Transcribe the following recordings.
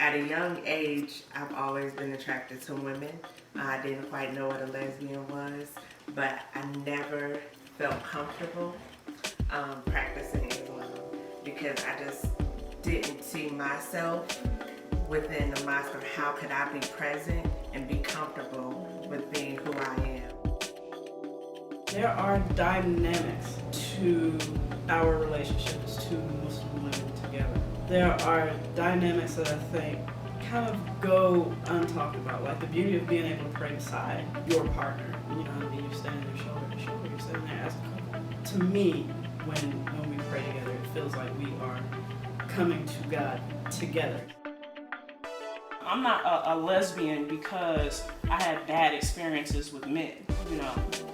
At a young age, I've always been attracted to women. I didn't quite know what a lesbian was, but I never felt comfortable practicing Islam because I just didn't see myself within the mosque of how could I be present and be comfortable with being who I am. There are dynamics to our relationship as two Muslim women together. There are dynamics that I think kind of go untalked about, like the beauty of being able to pray beside your partner. You know, and you're standing there shoulder to shoulder, you're sitting there as a couple. To me, when we pray together, it feels like we are coming to God together. I'm not a lesbian because I had bad experiences with men. You know,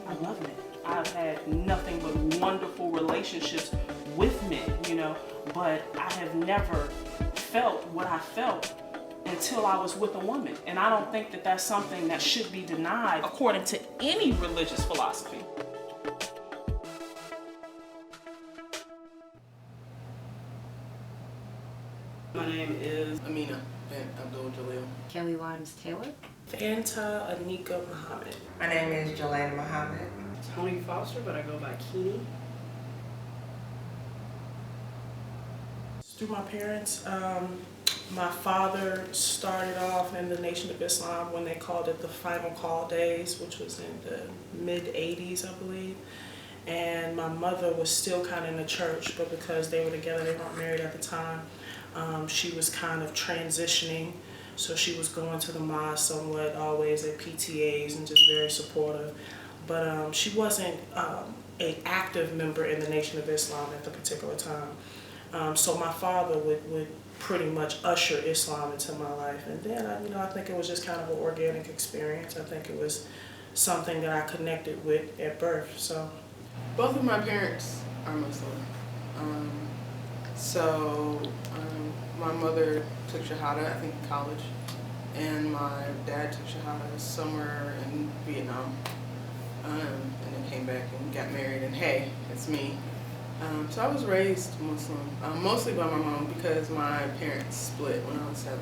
I love men. I've had nothing but wonderful relationships with men, you know, but I have never felt what I felt until I was with a woman. And I don't think that that's something that should be denied according to any religious philosophy. My name is Amina and Abdul Jalil. Kelly Limes Taylor. Fanta Anika Muhammad. My name is Jelena Muhammad. Tony Foster, but I go by Keene. Through my parents. My father started off in the Nation of Islam when they called it the Final Call days, which was in the mid-'80s, I believe. And my mother was still kind of in the church, but because they were together, they weren't married at the time, she was kind of transitioning. So she was going to the mosque somewhat, always at PTAs and just very supportive. But she wasn't an active member in the Nation of Islam at the particular time. So my father would pretty much usher Islam into my life. And then, I think it was just kind of an organic experience. I think it was something that I connected with at birth. So, both of my parents are Muslim. My mother took Shahada, I think, in college. And my dad took Shahada somewhere in Vietnam. And then came back and got married, and hey, it's me. So I was raised Muslim, mostly by my mom because my parents split when I was 7.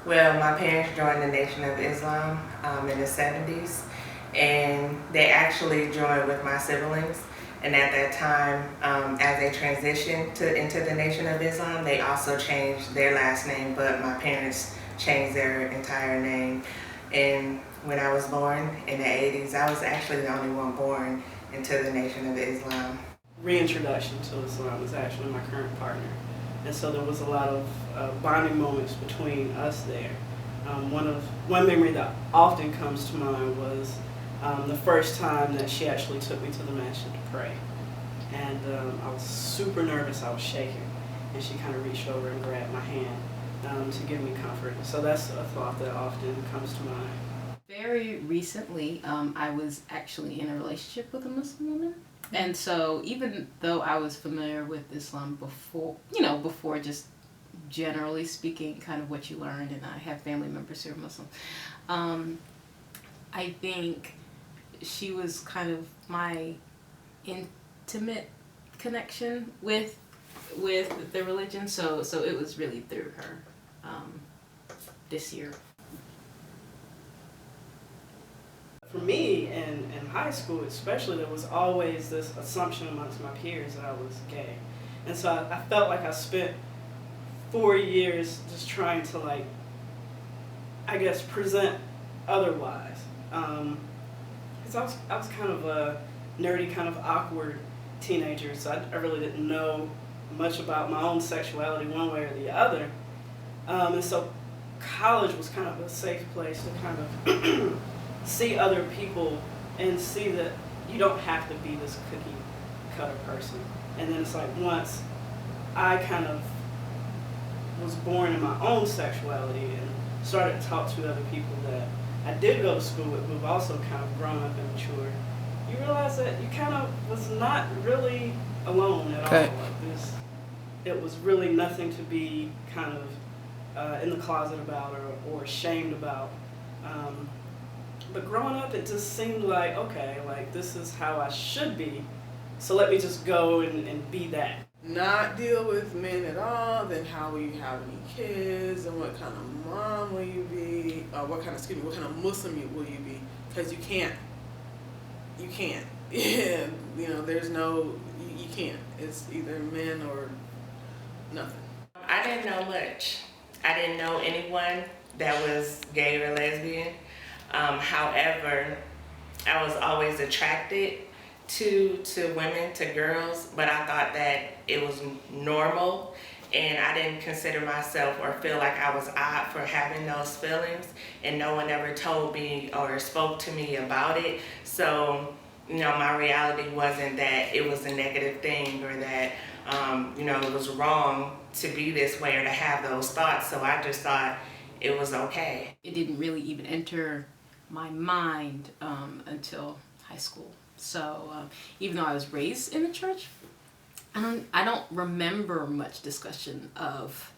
Well, my parents joined the Nation of Islam in the 70s, and they actually joined with my siblings. And at that time, as they transitioned into the Nation of Islam, they also changed their last name, but my parents changed their entire name. And when I was born in the 80s, I was actually the only one born into the Nation of Islam. Reintroduction to Islam was actually my current partner. And so there was a lot of bonding moments between us there. One memory that often comes to mind was the first time that she actually took me to the masjid to pray. And I was super nervous, I was shaking. And she kind of reached over and grabbed my hand to give me comfort. So that's a thought that often comes to mind. Very recently, I was actually in a relationship with a Muslim woman. And so even though I was familiar with Islam before just generally speaking, kind of what you learned, and I have family members who are Muslim, I think she was kind of my intimate connection with the religion. So it was really through her this year. For me, in high school especially, there was always this assumption amongst my peers that I was gay. And so I felt like I spent 4 years just trying to, present otherwise. Because I was kind of a nerdy, kind of awkward teenager, so I really didn't know much about my own sexuality one way or the other. And so college was kind of a safe place to kind of see other people and see that you don't have to be this cookie cutter person. And then it's like once I kind of was born in my own sexuality and started to talk to other people that I did go to school with who've also kind of grown up and matured, you realize that you kind of was not really alone at all. Like it was really nothing to be kind of in the closet about or ashamed about. But growing up, it just seemed like, okay, like this is how I should be So let me just go and be that. Not deal with men at all, then how will you have any kids, and what kind of mom will you be, what kind of Muslim will you be? Because you can't. Yeah, you know, there's no, you can't. It's either men or nothing. I didn't know much. I didn't know anyone that was gay or lesbian. However, I was always attracted to women, to girls, but I thought that it was normal, and I didn't consider myself or feel like I was odd for having those feelings, and no one ever told me or spoke to me about it. So, you know, my reality wasn't that it was a negative thing or that, you know, it was wrong to be this way or to have those thoughts. So I just thought it was okay. It didn't really even enter my mind until high school. So even though I was raised in the church, I don't remember much discussion of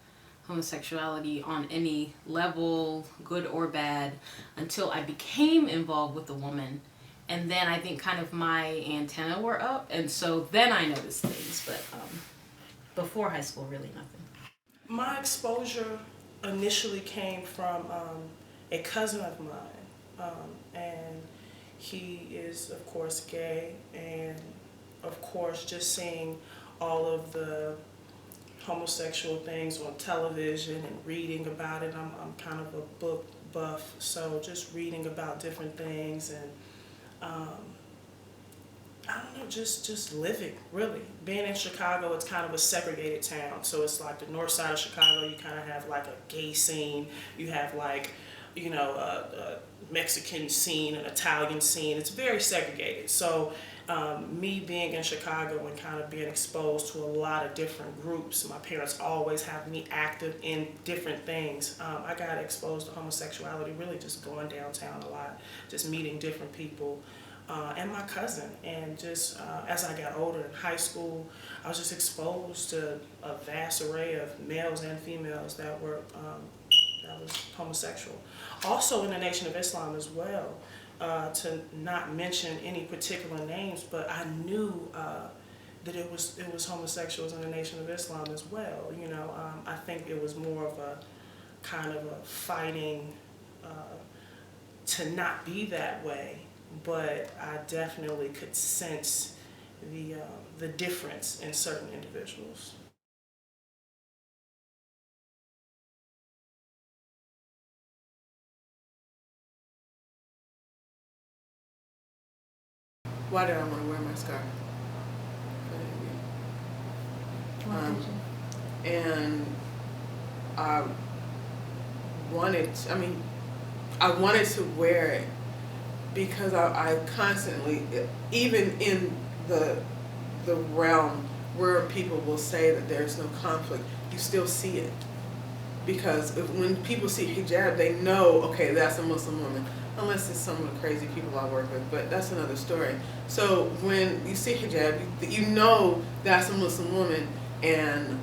homosexuality on any level, good or bad, until I became involved with a woman. And then I think kind of my antenna were up, and so then I noticed things, but before high school, really nothing. My exposure initially came from a cousin of mine, and he is, of course, gay, and of course, just seeing all of the homosexual things on television and reading about it. I'm kind of a book buff, so just reading about different things and I don't know, just living, really. Being in Chicago, it's kind of a segregated town. So it's like the north side of Chicago, you kind of have like a gay scene. You have like, you know, a Mexican scene, an Italian scene. It's very segregated. So me being in Chicago and kind of being exposed to a lot of different groups, my parents always have me active in different things. I got exposed to homosexuality really just going downtown a lot, just meeting different people. And my cousin, and just as I got older in high school, I was just exposed to a vast array of males and females that were that was homosexual. Also in the Nation of Islam as well, to not mention any particular names, but I knew that it was homosexuals in the Nation of Islam as well. You know, I think it was more of a kind of a fighting to not be that way. But I definitely could sense the difference in certain individuals. Why did I want to wear my scarf? And I wanted to wear it because I constantly, even in the realm where people will say that there's no conflict, you still see it. Because when people see hijab, they know, okay, that's a Muslim woman. Unless it's some of the crazy people I work with, but that's another story. So when you see hijab, you know that's a Muslim woman, and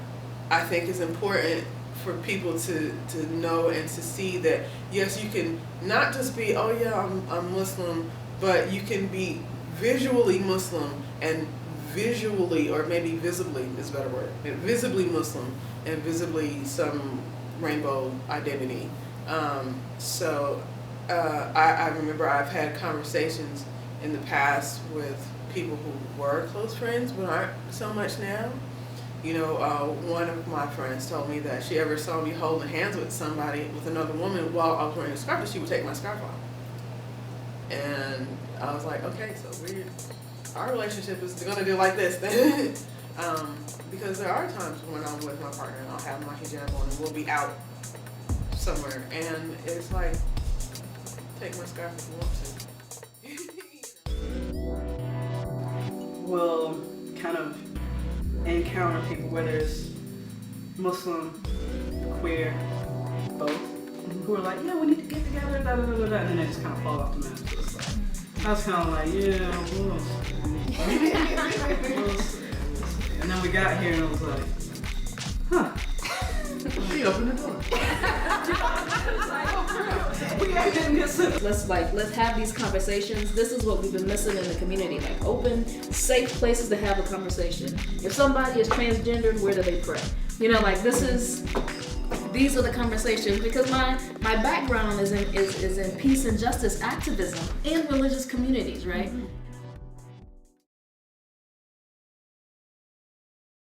I think it's important for people to know and to see that, yes, you can not just be, oh yeah, I'm Muslim, but you can be visually Muslim and visually, or maybe visibly is a better word, visibly Muslim and visibly some rainbow identity. I remember I've had conversations in the past with people who were close friends but aren't so much now. You know, one of my friends told me that she ever saw me holding hands with somebody, with another woman, while I was wearing a scarf, and she would take my scarf off. And I was like, okay, so our relationship is gonna do like this then. Because there are times when I'm with my partner and I'll have my hijab on and we'll be out somewhere, and it's like, take my scarf if you want to. Will kind of encounter people, whether it's Muslim, queer, both, who are like, yeah, we need to get together, da da da da da, and then they just kind of fall off the map. So it's like, I was kind of like, yeah, we'll see. And then we got here and I was like, huh. She opened the door. Let's have these conversations. This is what we've been missing in the community, like open, safe places to have a conversation. If somebody is transgendered, where do they pray? You know, like these are the conversations, because my background is in peace and justice activism in religious communities, right?